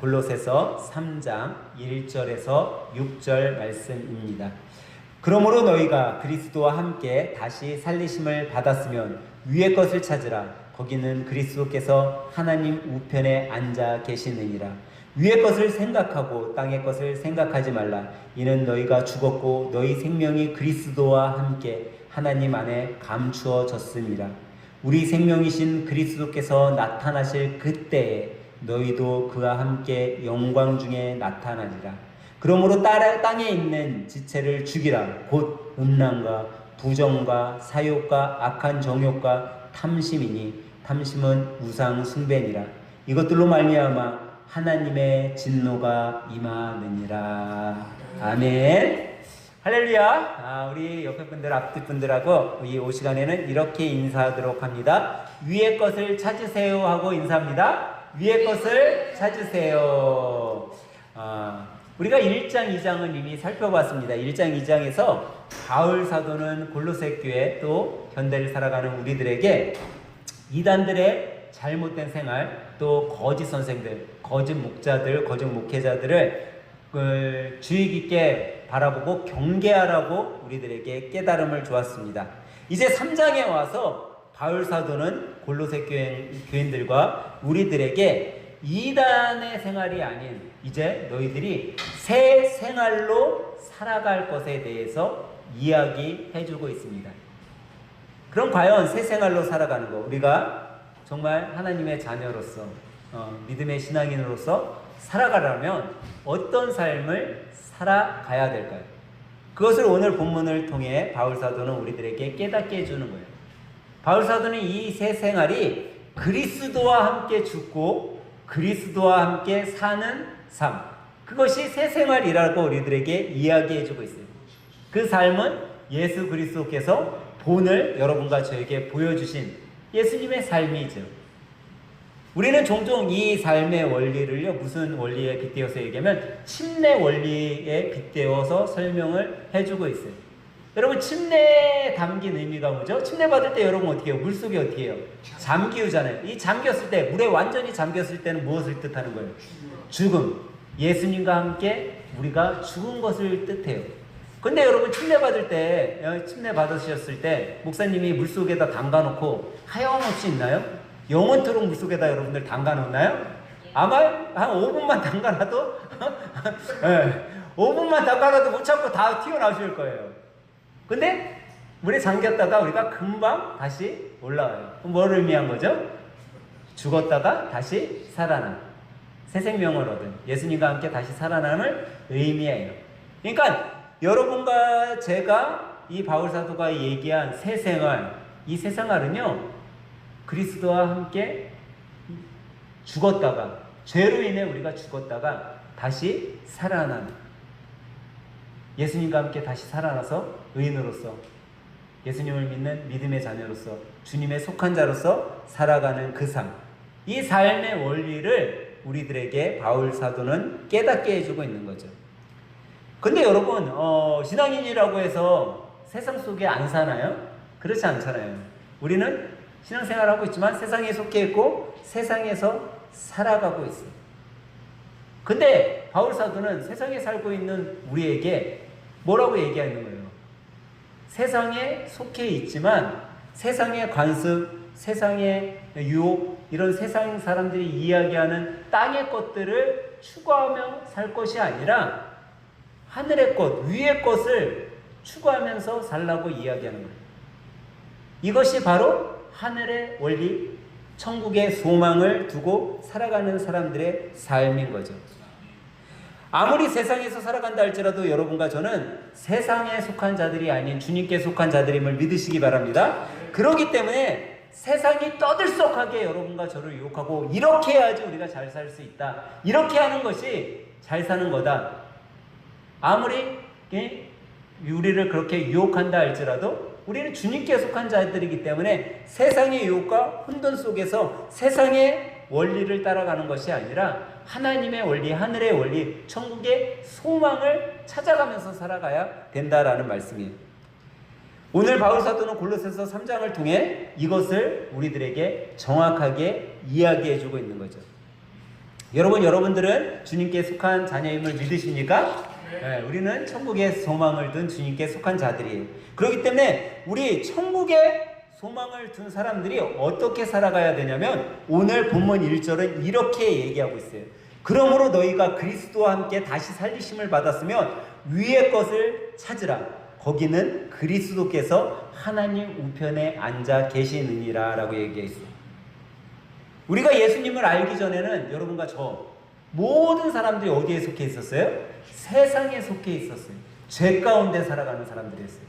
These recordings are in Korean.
골로새서 3장 1절에서 6절 말씀입니다. 그러므로 너희가 그리스도와 함께 다시 살리심을 받았으면 위의 것을 찾으라. 거기는 그리스도께서 하나님 우편에 앉아 계시느니라. 위의 것을 생각하고 땅의 것을 생각하지 말라. 이는 너희가 죽었고 너희 생명이 그리스도와 함께 하나님 안에 감추어졌습니다. 우리 생명이신 그리스도께서 나타나실 그때에 너희도 그와 함께 영광 중에 나타나리라. 그러므로 땅에 있는 지체를 죽이라. 곧 음란과 부정과 사욕과 악한 정욕과 탐심이니 탐심은 우상 숭배니라. 이것들로 말미암아 하나님의 진노가 임하느니라. 아멘. 할렐루야. 우리 옆에 분들 앞뒤 분들하고 이 시간에는 이렇게 인사하도록 합니다. 위의 것을 찾으세요 하고 인사합니다. 위의 것을 찾으세요. 우리가 1장, 2장은 이미 살펴봤습니다. 1장, 2장에서 바울 사도는 골로새 교회 또 현대를 살아가는 우리들에게 이단들의 잘못된 생활, 또 거짓 선생들, 거짓 목자들, 거짓 목회자들을 주의 깊게 바라보고 경계하라고 우리들에게 깨달음을 주었습니다. 이제 3장에 와서 바울 사도는 골로새 교인들과 우리들에게 이단의 생활이 아닌 이제 너희들이 새 생활로 살아갈 것에 대해서 이야기해주고 있습니다. 그럼 과연 새 생활로 살아가는 거, 우리가 정말 하나님의 자녀로서 믿음의 신앙인으로서 살아가려면 어떤 삶을 살아가야 될까요? 그것을 오늘 본문을 통해 바울 사도는 우리들에게 깨닫게 해주는 거예요. 바울 사도는 이 새 생활이 그리스도와 함께 죽고 그리스도와 함께 사는 삶, 그것이 새 생활이라고 우리들에게 이야기해주고 있어요. 그 삶은 예수 그리스도께서 본을 여러분과 저에게 보여주신 예수님의 삶이죠. 우리는 종종 이 삶의 원리를요, 무슨 원리에 빗대어서 얘기하면 침례 원리에 빗대어서 설명을 해주고 있어요. 여러분, 침례에 담긴 의미가 뭐죠? 침례 받을 때 여러분 어떻게 해요? 물속에 어떻게 해요? 잠기우잖아요. 이 잠겼을 때, 물에 완전히 잠겼을 때는 무엇을 뜻하는 거예요? 죽음. 예수님과 함께 우리가 죽은 것을 뜻해요. 근데 여러분, 침례 받을 때, 침례 받으셨을 때 목사님이 물속에다 담가놓고 하염없이 있나요? 영원토록 물속에다 여러분들 담가놓나요? 아마 한 5분만 담가놔도 5분만 담가놔도 못 참고 다 튀어나오실 거예요. 근데 물에 잠겼다가 우리가 금방 다시 올라와요. 그럼 뭘 의미한 거죠? 죽었다가 다시 살아난, 새 생명을 얻은 예수님과 함께 다시 살아남을 의미해요. 그러니까 여러분과 제가 이 바울 사도가 얘기한 새 생활, 이 새 생활은요, 그리스도와 함께 죽었다가, 죄로 인해 우리가 죽었다가 다시 살아나는, 예수님과 함께 다시 살아나서 의인으로서, 예수님을 믿는 믿음의 자녀로서, 주님의 속한 자로서 살아가는 그 삶, 이 삶의 원리를 우리들에게 바울 사도는 깨닫게 해주고 있는 거죠. 근데 여러분, 신앙인이라고 해서 세상 속에 안 사나요? 그렇지 않잖아요. 우리는 신앙생활하고 있지만 세상에 속해 있고 세상에서 살아가고 있어요. 근데 바울 사도는 세상에 살고 있는 우리에게 뭐라고 얘기하는 거예요? 세상에 속해 있지만 세상의 관습, 세상의 유혹, 이런 세상 사람들이 이야기하는 땅의 것들을 추구하며 살 것이 아니라 하늘의 것, 위의 것을 추구하면서 살라고 이야기하는 거예요. 이것이 바로 하늘의 원리, 천국의 소망을 두고 살아가는 사람들의 삶인 거죠. 아무리 세상에서 살아간다 할지라도 여러분과 저는 세상에 속한 자들이 아닌 주님께 속한 자들임을 믿으시기 바랍니다. 그렇기 때문에 세상이 떠들썩하게 여러분과 저를 유혹하고 이렇게 해야지 우리가 잘 살 수 있다, 이렇게 하는 것이 잘 사는 거다, 아무리 우리를 그렇게 유혹한다 할지라도 우리는 주님께 속한 자들이기 때문에 세상의 유혹과 혼돈 속에서 세상의 원리를 따라가는 것이 아니라 하나님의 원리, 하늘의 원리, 천국의 소망을 찾아가면서 살아가야 된다라는 말씀이에요. 오늘 바울 사도는 골로새서 3장을 통해 이것을 우리들에게 정확하게 이야기해주고 있는 거죠. 여러분, 여러분들은 주님께 속한 자녀임을 믿으십니까? 네, 우리는 천국에 소망을 둔 주님께 속한 자들이에요. 그렇기 때문에 우리 천국에 소망을 둔 사람들이 어떻게 살아가야 되냐면 오늘 본문 1절은 이렇게 얘기하고 있어요. 그러므로 너희가 그리스도와 함께 다시 살리심을 받았으면 위의 것을 찾으라. 거기는 그리스도께서 하나님 우편에 앉아 계시느니라 라고 얘기했어요. 우리가 예수님을 알기 전에는 여러분과 저 모든 사람들이 어디에 속해 있었어요? 세상에 속해 있었어요. 죄 가운데 살아가는 사람들이었어요.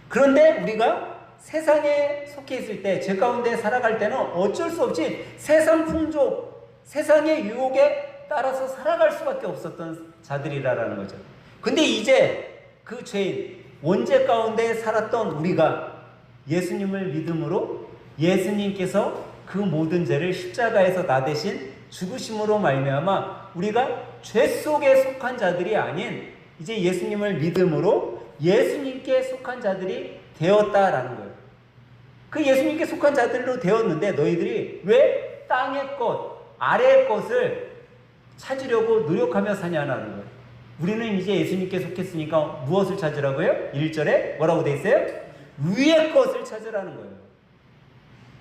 그런데 우리가 세상에 속해 있을 때, 죄 가운데 살아갈 때는 어쩔 수 없이 세상 풍조, 세상의 유혹에 따라서 살아갈 수밖에 없었던 자들이라는 거죠. 근데 이제 그 죄인, 원죄 가운데 살았던 우리가 예수님을 믿음으로 예수님께서 그 모든 죄를 십자가에서 나 대신 죽으심으로 말미암아 우리가 죄 속에 속한 자들이 아닌 이제 예수님을 믿음으로 예수님께 속한 자들이 되었다라는 거예요. 그 예수님께 속한 자들로 되었는데 너희들이 왜 땅의 것, 아래의 것을 찾으려고 노력하며 사냐는 거예요. 우리는 이제 예수님께 속했으니까 무엇을 찾으라고요? 1절에 뭐라고 돼 있어요? 위의 것을 찾으라는 거예요.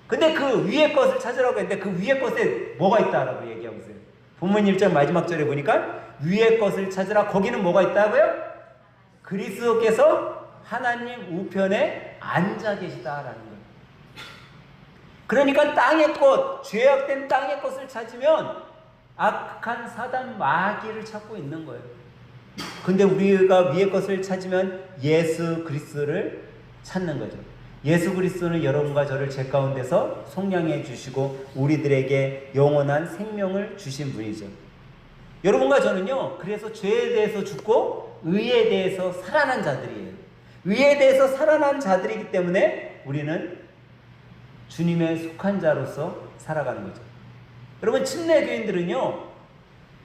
근데 그 위의 것을 찾으라고 했는데 그 위의 것에 뭐가 있다라고 얘기하고 있어요. 본문 1절 마지막 절에 보니까 위의 것을 찾으라. 거기는 뭐가 있다고요? 그리스도께서 하나님 우편에 앉아 계시다라는 거예요. 그러니까 땅의 것, 죄악된 땅의 것을 찾으면 악한 사단 마귀를 찾고 있는 거예요. 근데 우리가 위의 것을 찾으면 예수 그리스도를 찾는 거죠. 예수 그리스도는 여러분과 저를 죄 가운데서 속량해 주시고 우리들에게 영원한 생명을 주신 분이죠. 여러분과 저는요, 그래서 죄에 대해서 죽고 의에 대해서 살아난 자들이에요. 의에 대해서 살아난 자들이기 때문에 우리는 주님의 속한 자로서 살아가는 거죠. 여러분, 침례 교인들은요,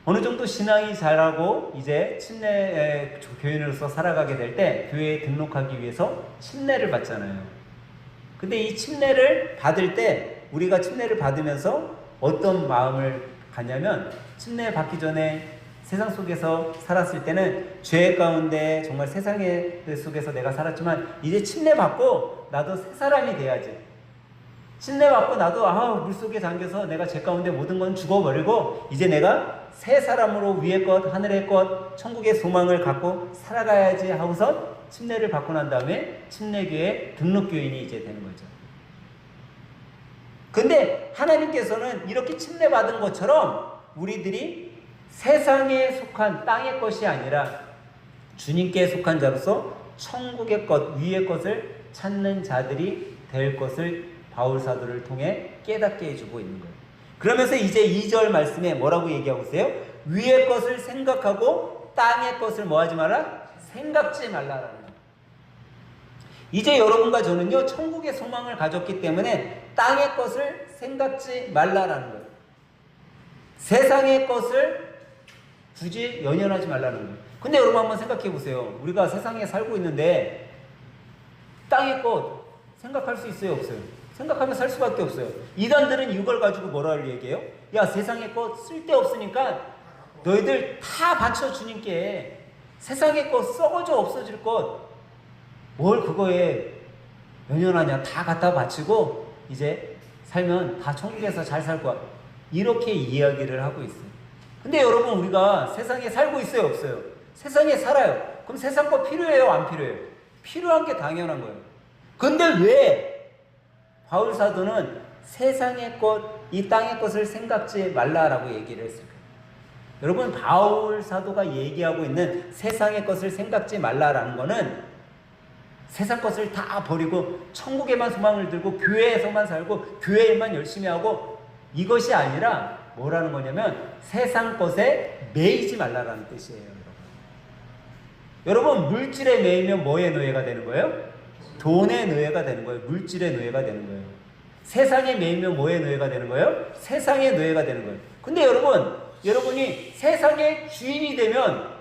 어느 정도 신앙이 자라고 이제 침례 교인으로서 살아가게 될 때 교회에 등록하기 위해서 침례를 받잖아요. 근데 이 침례를 받을 때 우리가 침례를 받으면서 어떤 마음을 갖냐면 침례 받기 전에 세상 속에서 살았을 때는 죄 가운데 정말 세상의 속에서 내가 살았지만 이제 침례 받고 나도 새 사람이 돼야지. 침례 받고 나도 물속에 잠겨서 내가 죄 가운데 모든 건 죽어버리고 이제 내가 새 사람으로 위의 것, 하늘의 것, 천국의 소망을 갖고 살아가야지 하고서 침례를 받고 난 다음에 침례교회 등록교인이 이제 되는 거죠. 근데 하나님께서는 이렇게 침례 받은 것처럼 우리들이 세상에 속한 땅의 것이 아니라 주님께 속한 자로서 천국의 것, 위의 것을 찾는 자들이 될 것을 바울 사도를 통해 깨닫게 해주고 있는 거예요. 그러면서 이제 2절 말씀에 뭐라고 얘기하고 있어요? 위의 것을 생각하고 땅의 것을 뭐 하지 마라? 생각지 말라라는 거예요. 이제 여러분과 저는요, 천국의 소망을 가졌기 때문에 땅의 것을 생각지 말라라는 거예요. 세상의 것을 굳이 연연하지 말라는 거예요. 근데 여러분 한번 생각해 보세요. 우리가 세상에 살고 있는데 땅의 것 생각할 수 있어요, 없어요? 생각하면 살 수밖에 없어요. 이단들은 이걸 가지고 뭐라고 얘기해요? 야, 세상의 것 쓸데없으니까 너희들 다 바쳐 주님께. 세상의 것 썩어져 없어질 것 뭘 그거에 연연하냐. 다 갖다 바치고 이제 살면 다 천국에서 잘 살 거야. 이렇게 이야기를 하고 있어요. 근데 여러분, 우리가 세상에 살고 있어요, 없어요? 세상에 살아요. 그럼 세상 거 필요해요, 안 필요해요? 필요한 게 당연한 거예요. 근데 왜 바울 사도는 세상의 것, 이 땅의 것을 생각지 말라라고 얘기를 했을까요? 여러분, 바울 사도가 얘기하고 있는 세상의 것을 생각지 말라라는 거는 세상 것을 다 버리고 천국에만 소망을 들고 교회에서만 살고 교회 일만 열심히 하고 이것이 아니라 뭐라는 거냐면 세상 것에 매이지 말라라는 뜻이에요. 여러분, 물질에 매이면 뭐의 노예가 되는 거예요? 돈의 노예가 되는 거예요. 물질의 노예가 되는 거예요. 세상에 매이면 뭐의 노예가 되는 거예요? 세상의 노예가 되는 거예요. 근데 여러분이 세상의 주인이 되면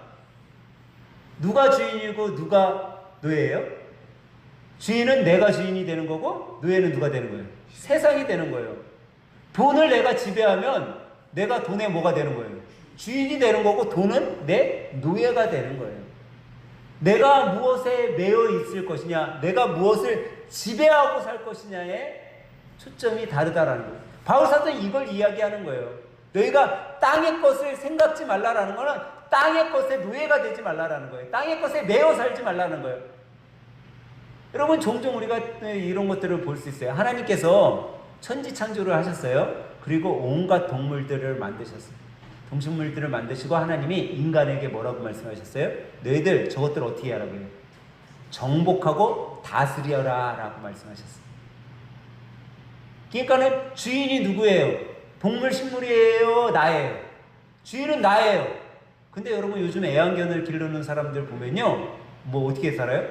누가 주인이고 누가 노예예요? 주인은 내가 주인이 되는 거고 노예는 누가 되는 거예요? 세상이 되는 거예요. 돈을 내가 지배하면 내가 돈의 뭐가 되는 거예요? 주인이 되는 거고 돈은 내 노예가 되는 거예요. 내가 무엇에 매여 있을 것이냐, 내가 무엇을 지배하고 살 것이냐에 초점이 다르다라는 거예요. 바울 사도는 이걸 이야기하는 거예요. 너희가 땅의 것을 생각지 말라라는 거는 땅의 것에 노예가 되지 말라라는 거예요. 땅의 것에 매여 살지 말라는 거예요. 여러분, 종종 우리가 이런 것들을 볼 수 있어요. 하나님께서 천지 창조를 하셨어요. 그리고 온갖 동물들을 만드셨어요. 동식물들을 만드시고 하나님이 인간에게 뭐라고 말씀하셨어요? 너희들 저것들 어떻게 하라고 해요? 정복하고 다스려라 라고 말씀하셨어요. 그러니까는 주인이 누구예요? 동물, 식물이에요? 나예요? 주인은 나예요. 근데 여러분, 요즘 애완견을 기르는 사람들 보면요, 뭐 어떻게 살아요?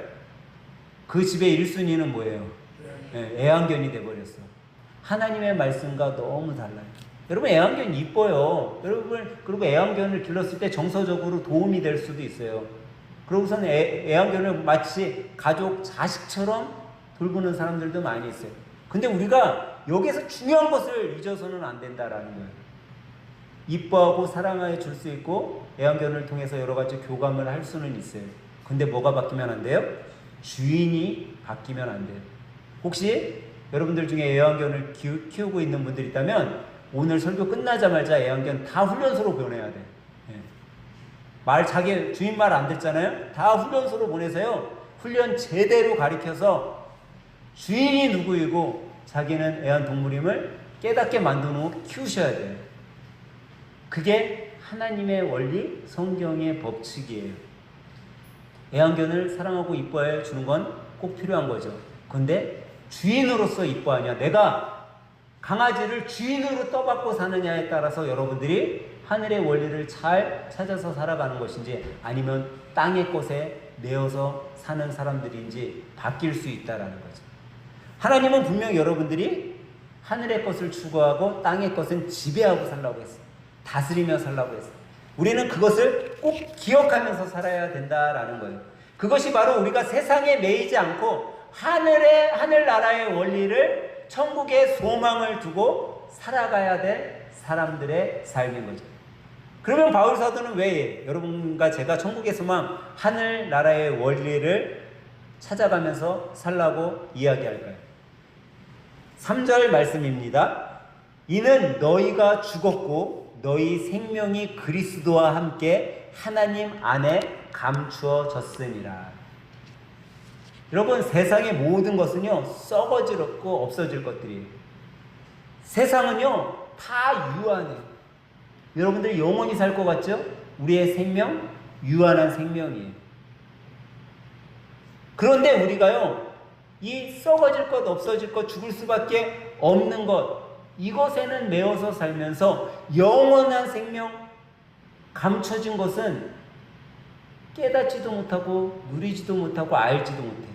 그 집의 1순위는 뭐예요? 애완견이 돼버렸어. 하나님의 말씀과 너무 달라요. 여러분, 애완견 이뻐요. 여러분, 그리고 애완견을 길렀을 때 정서적으로 도움이 될 수도 있어요. 그러고서는 애완견을 마치 가족, 자식처럼 돌보는 사람들도 많이 있어요. 근데 우리가 여기서 중요한 것을 잊어서는 안 된다라는 거예요. 이뻐하고 사랑해 줄 수 있고 애완견을 통해서 여러 가지 교감을 할 수는 있어요. 근데 뭐가 바뀌면 안 돼요? 주인이 바뀌면 안 돼요. 혹시 여러분들 중에 애완견을 키우고 있는 분들이 있다면 오늘 설교 끝나자마자 애완견 다 훈련소로 보내야 돼. 자기 주인 말 안 듣잖아요? 다 훈련소로 보내서요, 훈련 제대로 가르쳐서 주인이 누구이고 자기는 애완동물임을 깨닫게 만들어놓고 키우셔야 돼요. 그게 하나님의 원리, 성경의 법칙이에요. 애완견을 사랑하고 이뻐해 주는 건 꼭 필요한 거죠. 근데 주인으로서 이뻐하냐, 내가 강아지를 주인으로 떠받고 사느냐에 따라서 여러분들이 하늘의 원리를 잘 찾아서 살아가는 것인지 아니면 땅의 것에 매여서 사는 사람들인지 바뀔 수 있다라는 거죠. 하나님은 분명 여러분들이 하늘의 것을 추구하고 땅의 것은 지배하고 살라고 했어요. 다스리며 살라고 했어요. 우리는 그것을 꼭 기억하면서 살아야 된다라는 거예요. 그것이 바로 우리가 세상에 매이지 않고 하늘나라의 원리를, 천국의 소망을 두고 살아가야 될 사람들의 삶인 거죠. 그러면 바울 사도는 왜 여러분과 제가 천국의 소망, 하늘나라의 원리를 찾아가면서 살라고 이야기할까요? 3절 말씀입니다. 이는 너희가 죽었고 너희 생명이 그리스도와 함께 하나님 안에 감추어졌으니라. 여러분, 세상의 모든 것은요, 썩어지고 없어질 것들이에요. 세상은요, 다 유한해요. 여러분들이 영원히 살 것 같죠? 우리의 생명, 유한한 생명이에요. 그런데 우리가요, 이 썩어질 것, 없어질 것, 죽을 수밖에 없는 것, 이것에는 매어서 살면서 영원한 생명, 감춰진 것은 깨닫지도 못하고 누리지도 못하고 알지도 못해요.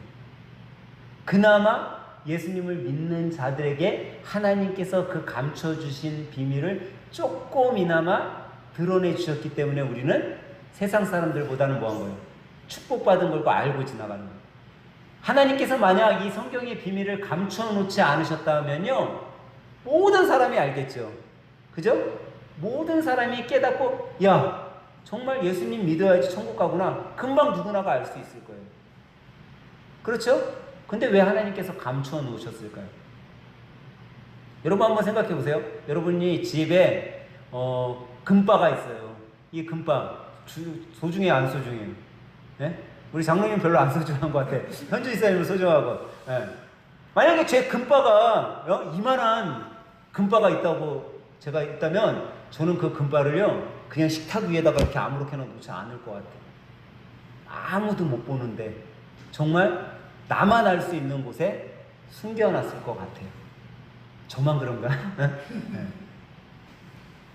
그나마 예수님을 믿는 자들에게 하나님께서 그 감춰주신 비밀을 조금이나마 드러내 주셨기 때문에 우리는 세상 사람들보다는 뭐한 거예요? 축복받은 걸고 알고 지나가는 거예요. 하나님께서 만약 이 성경의 비밀을 감춰놓지 않으셨다면요, 모든 사람이 알겠죠. 그죠? 모든 사람이 깨닫고, 야, 정말 예수님 믿어야지 천국 가구나. 금방 누구나가 알 수 있을 거예요. 그렇죠? 근데 왜 하나님께서 감춰 놓으셨을까요? 여러분 한번 생각해 보세요. 여러분이 집에 금바가 있어요. 이 금바 소중해요, 안 소중해요? 네? 우리 장로님 별로 안 소중한 것 같아. 현주 이사님은 소중하고. 네. 만약에 제 금바가 이만한 금바가 있다고 제가 있다면 저는 그 금바를요, 그냥 식탁 위에다가 이렇게 아무렇게나 놓지 않을 것 같아요. 아무도 못 보는데 정말 나만 알 수 있는 곳에 숨겨놨을 것 같아요. 저만 그런가? 네.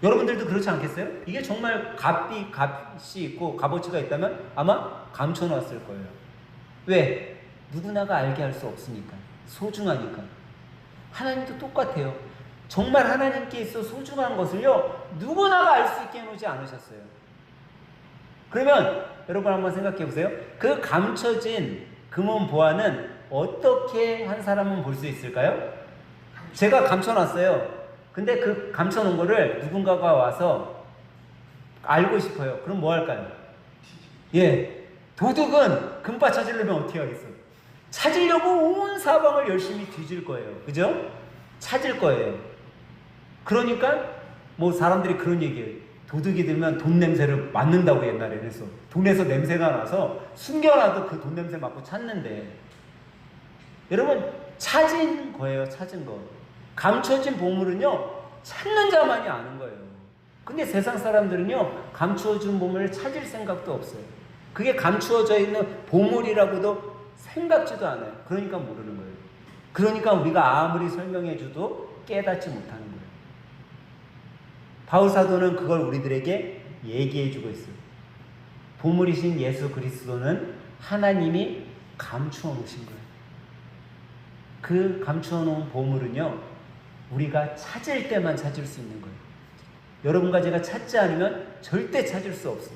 여러분들도 그렇지 않겠어요? 이게 정말 값이 있고 값어치가 있다면 아마 감춰놨을 거예요. 왜? 누구나가 알게 할 수 없으니까. 소중하니까. 하나님도 똑같아요. 정말 하나님께 있어 소중한 것을요, 누구나가 알 수 있게 해놓지 않으셨어요. 그러면 여러분 한번 생각해 보세요. 그 감춰진 금은 보화는 어떻게 한 사람은 볼 수 있을까요? 제가 감춰놨어요. 근데 그 감춰놓은 거를 누군가가 와서 알고 싶어요. 그럼 뭐 할까요? 예. 도둑은 금바 찾으려면 어떻게 하겠어? 찾으려고 온 사방을 열심히 뒤질 거예요. 그죠? 찾을 거예요. 그러니까 뭐 사람들이 그런 얘기해요. 도둑이 들면 돈 냄새를 맡는다고 옛날에는 했어. 돈에서 냄새가 나서 숨겨놔도 그 돈 냄새 맡고 찾는데, 여러분 찾은 거예요. 찾은 거. 감춰진 보물은요 찾는 자만이 아는 거예요. 근데 세상 사람들은요 감추어진 보물을 찾을 생각도 없어요. 그게 감추어져 있는 보물이라고도 생각지도 않아요. 그러니까 모르는 거예요. 그러니까 우리가 아무리 설명해 줘도 깨닫지 못하는 거예요. 바울 사도는 그걸 우리들에게 얘기해 주고 있어요. 보물이신 예수 그리스도는 하나님이 감추어 놓으신 거예요. 그 감추어 놓은 보물은요 우리가 찾을 때만 찾을 수 있는 거예요. 여러분과 제가 찾지 않으면 절대 찾을 수 없어요.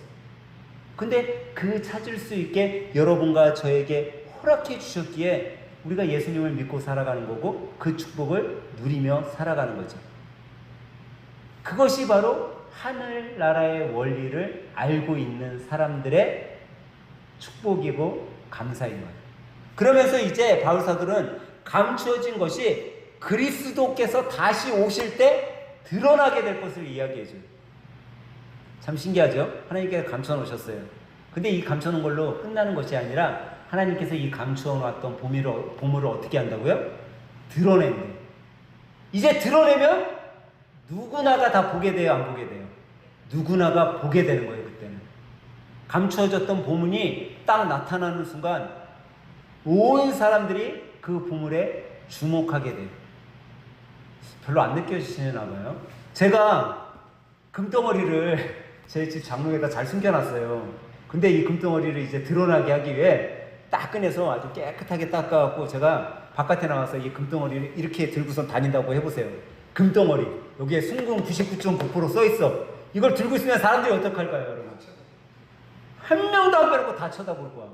근데 그 찾을 수 있게 여러분과 저에게 허락해 주셨기에 우리가 예수님을 믿고 살아가는 거고 그 축복을 누리며 살아가는 거죠. 그것이 바로 하늘나라의 원리를 알고 있는 사람들의 축복이고 감사인 거예요. 그러면서 이제 바울 사도는 감추어진 것이 그리스도께서 다시 오실 때 드러나게 될 것을 이야기해줘요. 참 신기하죠? 하나님께서 감춰놓으셨어요. 근데 이 감춰놓은 걸로 끝나는 것이 아니라 하나님께서 이 감추어놨던 보물을 어떻게 한다고요? 드러낸대. 이제 드러내면 누구나가 다 보게 돼요? 안 보게 돼요? 누구나가 보게 되는 거예요. 그때는 감추어졌던 보물이 딱 나타나는 순간 온 사람들이 그 보물에 주목하게 돼요. 별로 안 느껴지시나 봐요. 제가 금덩어리를 제 집 장롱에다 잘 숨겨놨어요. 근데 이 금덩어리를 이제 드러나게 하기 위해 딱 꺼내서 아주 깨끗하게 닦아갖고 제가 바깥에 나와서 이 금덩어리를 이렇게 들고선 다닌다고 해보세요. 금덩어리 여기에 순금 99.9% 써있어. 이걸 들고 있으면 사람들이 어떡할까요, 여러분? 한 명도 안 빼놓고 다 쳐다볼 거야.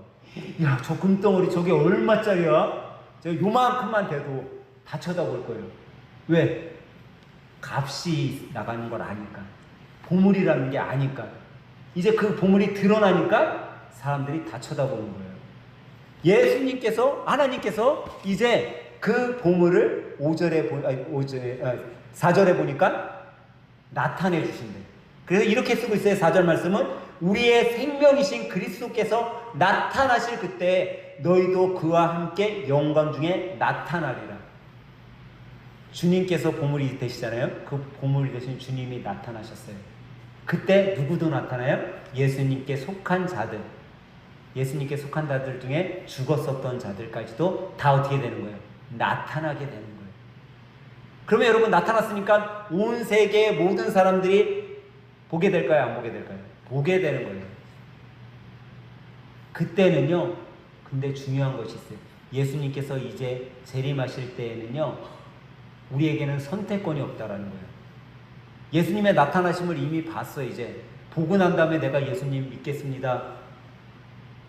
야, 저 금덩어리 저게 얼마짜리야? 저 요만큼만 돼도 다 쳐다볼 거예요. 왜? 값이 나가는 걸 아니까. 보물이라는 게 아니까. 이제 그 보물이 드러나니까 사람들이 다 쳐다보는 거예요. 예수님께서, 하나님께서 이제 그 보물을 4절에 보니까 나타내 주신대. 그래서 이렇게 쓰고 있어요. 4절 말씀은 우리의 생명이신 그리스도께서 나타나실 그때 너희도 그와 함께 영광 중에 나타나리라. 주님께서 보물이 되시잖아요. 그 보물이 되신 주님이 나타나셨어요. 그때 누구도 나타나요? 예수님께 속한 자들, 예수님께 속한 자들 중에 죽었었던 자들까지도 다 어떻게 되는 거예요? 나타나게 되는 거예요. 그러면 여러분 나타났으니까 온 세계의 모든 사람들이 보게 될까요? 안 보게 될까요? 보게 되는 거예요. 그때는요, 근데 중요한 것이 있어요. 예수님께서 이제 재림하실 때에는요, 우리에게는 선택권이 없다라는 거예요. 예수님의 나타나심을 이미 봤어. 이제 보고 난 다음에 내가 예수님 믿겠습니다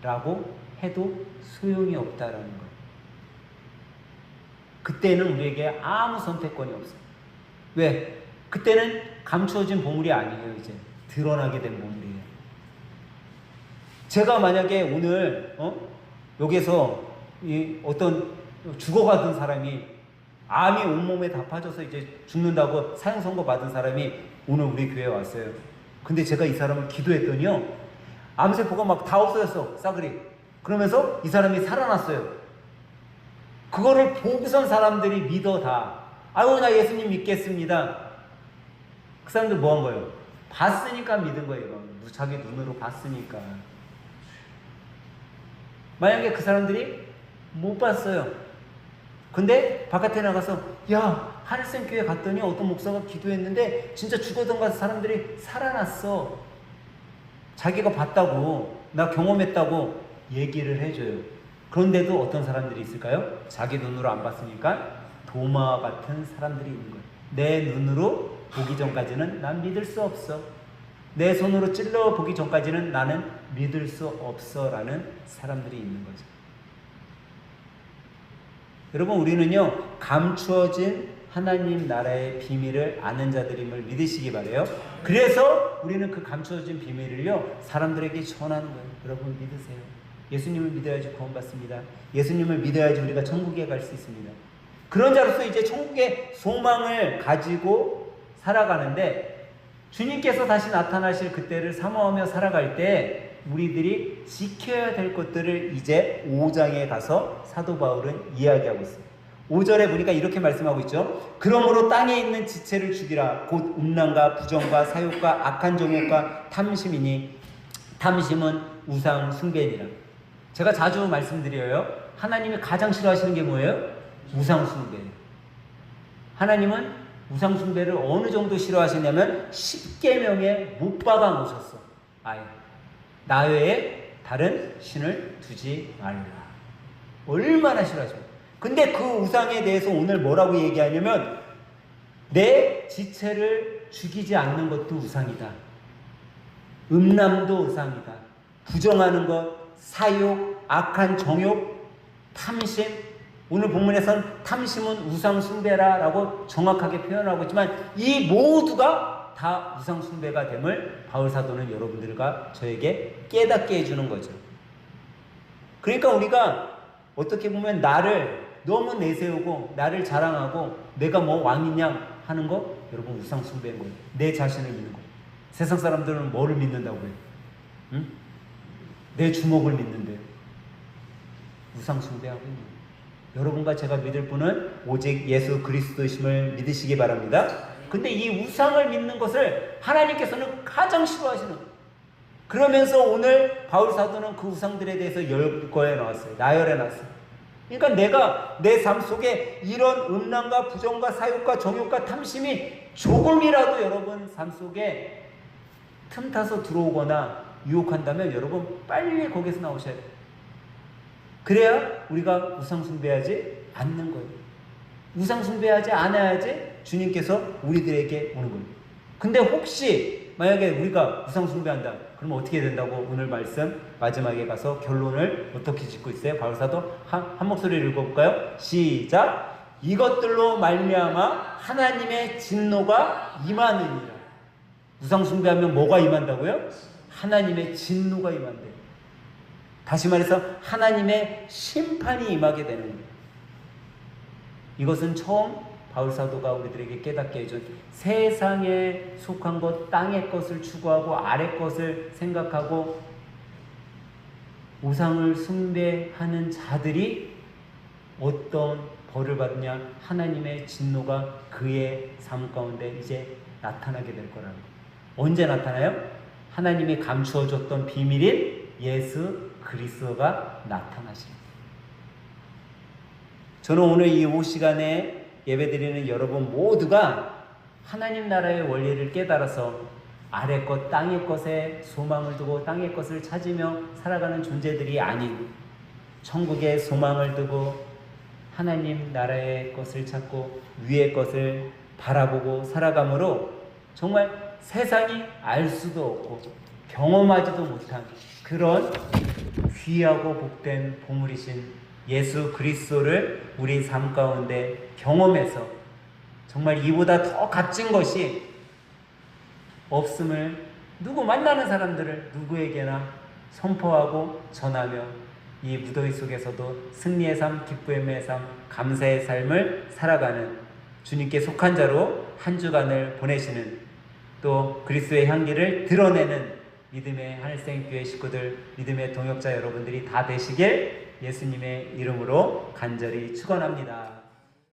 라고 해도 소용이 없다라는 거예요. 그때는 우리에게 아무 선택권이 없어요. 왜? 그때는 감추어진 보물이 아니에요. 이제 드러나게 된 보물이에요. 제가 만약에 오늘 여기서 어떤 죽어가던 사람이 암이 온몸에 다 파져서 이제 죽는다고 사형 선고 받은 사람이 오늘 우리 교회에 왔어요. 근데 제가 이 사람을 기도했더니요, 암세포가 막 다 없어졌어. 싸그리. 그러면서 이 사람이 살아났어요. 그거를 보고선 사람들이 믿어 다. 아유, 나 예수님 믿겠습니다. 그 사람들 뭐 한 거예요? 봤으니까 믿은 거예요. 자기 눈으로 봤으니까. 만약에 그 사람들이 못 봤어요. 근데 바깥에 나가서 야, 하늘샘 교회 갔더니 어떤 목사가 기도했는데 진짜 죽어던 가 사람들이 살아났어. 자기가 봤다고, 나 경험했다고 얘기를 해줘요. 그런데도 어떤 사람들이 있을까요? 자기 눈으로 안 봤으니까 도마와 같은 사람들이 있는 거예요. 내 눈으로 보기 전까지는 난 믿을 수 없어. 내 손으로 찔러 보기 전까지는 나는 믿을 수 없어 라는 사람들이 있는 거죠. 여러분, 우리는요, 감추어진 하나님 나라의 비밀을 아는 자들임을 믿으시기 바래요. 그래서 우리는 그 감춰진 비밀을요 사람들에게 전하는 거예요. 여러분 믿으세요. 예수님을 믿어야지 구원받습니다. 예수님을 믿어야지 우리가 천국에 갈 수 있습니다. 그런 자로서 이제 천국의 소망을 가지고 살아가는데, 주님께서 다시 나타나실 그때를 사모하며 살아갈 때 우리들이 지켜야 될 것들을 이제 5장에 가서 사도 바울은 이야기하고 있어요. 5절에 보니까 이렇게 말씀하고 있죠. 그러므로 땅에 있는 지체를 죽이라. 곧 음란과 부정과 사욕과 악한 정욕과 탐심이니 탐심은 우상 숭배니라. 제가 자주 말씀드려요. 하나님이 가장 싫어하시는 게 뭐예요? 우상 숭배예요. 하나님은 우상 숭배를 어느 정도 싫어하시냐면 10계명에 못 박아 놓으셨어. 아예 나 외에 다른 신을 두지 말라. 얼마나 싫어하십니까? 근데 그 우상에 대해서 오늘 뭐라고 얘기하냐면 내 지체를 죽이지 않는 것도 우상이다. 음란도 우상이다. 부정하는 것, 사욕, 악한 정욕, 탐심. 오늘 본문에선 탐심은 우상 숭배라라고 정확하게 표현하고 있지만 이 모두가 다 우상 숭배가 됨을 바울 사도는 여러분들과 저에게 깨닫게 해주는 거죠. 그러니까 우리가 어떻게 보면 나를 너무 내세우고 나를 자랑하고 내가 뭐 왕이냐 하는 거, 여러분 우상 숭배인 거예요. 내 자신을 믿는 거예요. 세상 사람들은 뭐를 믿는다고 해요? 응? 내 주먹을 믿는데 우상 숭배하고 있는 거예요. 여러분과 제가 믿을 분은 오직 예수 그리스도심을 믿으시기 바랍니다. 근데 이 우상을 믿는 것을 하나님께서는 가장 싫어하시는 거예요. 그러면서 오늘 바울 사도는 그 우상들에 대해서 열거해 나왔어요. 나열해 놨어요. 그러니까 내가 내 삶 속에 이런 음란과 부정과 사욕과 정욕과 탐심이 조금이라도 여러분 삶 속에 틈타서 들어오거나 유혹한다면 여러분 빨리 거기서 나오셔야 돼요. 그래야 우리가 우상 숭배하지 않는 거예요. 우상 숭배하지 않아야지 주님께서 우리들에게 오는 거예요. 근데 혹시 만약에 우리가 우상 숭배한다, 그러면 어떻게 된다고 오늘 말씀 마지막에 가서 결론을 어떻게 짓고 있어요? 바울사도 한 목소리를 읽어볼까요? 시작. 이것들로 말미암아 하나님의 진노가 임하느니라. 우상 숭배하면 뭐가 임한다고요? 하나님의 진노가 임한대요. 다시 말해서 하나님의 심판이 임하게 되는 거예요. 이것은 처음 바울사도가 우리들에게 깨닫게 해준 세상에 속한 것, 땅의 것을 추구하고 아래 것을 생각하고 우상을 숭배하는 자들이 어떤 벌을 받느냐, 하나님의 진노가 그의 삶 가운데 이제 나타나게 될 거라는 거예요. 언제 나타나요? 하나님이 감추어줬던 비밀인 예수 그리스도가 나타나시는 거예요. 저는 오늘 이 오후 시간에 예배드리는 여러분 모두가 하나님 나라의 원리를 깨달아서 아래 것, 땅의 것에 소망을 두고 땅의 것을 찾으며 살아가는 존재들이 아닌 천국의 소망을 두고 하나님 나라의 것을 찾고 위의 것을 바라보고 살아감으로 정말 세상이 알 수도 없고 경험하지도 못한 그런 귀하고 복된 보물이신 예수 그리스도를 우리 삶 가운데 경험해서 정말 이보다 더 값진 것이 없음을 누구 만나는 사람들을 누구에게나 선포하고 전하며 이 무더위 속에서도 승리의 삶, 기쁨의 삶, 감사의 삶을 살아가는 주님께 속한 자로 한 주간을 보내시는, 또 그리스도의 향기를 드러내는 믿음의 하늘생교회 식구들, 믿음의 동역자 여러분들이 다 되시길 예수님의 이름으로 간절히 축원합니다.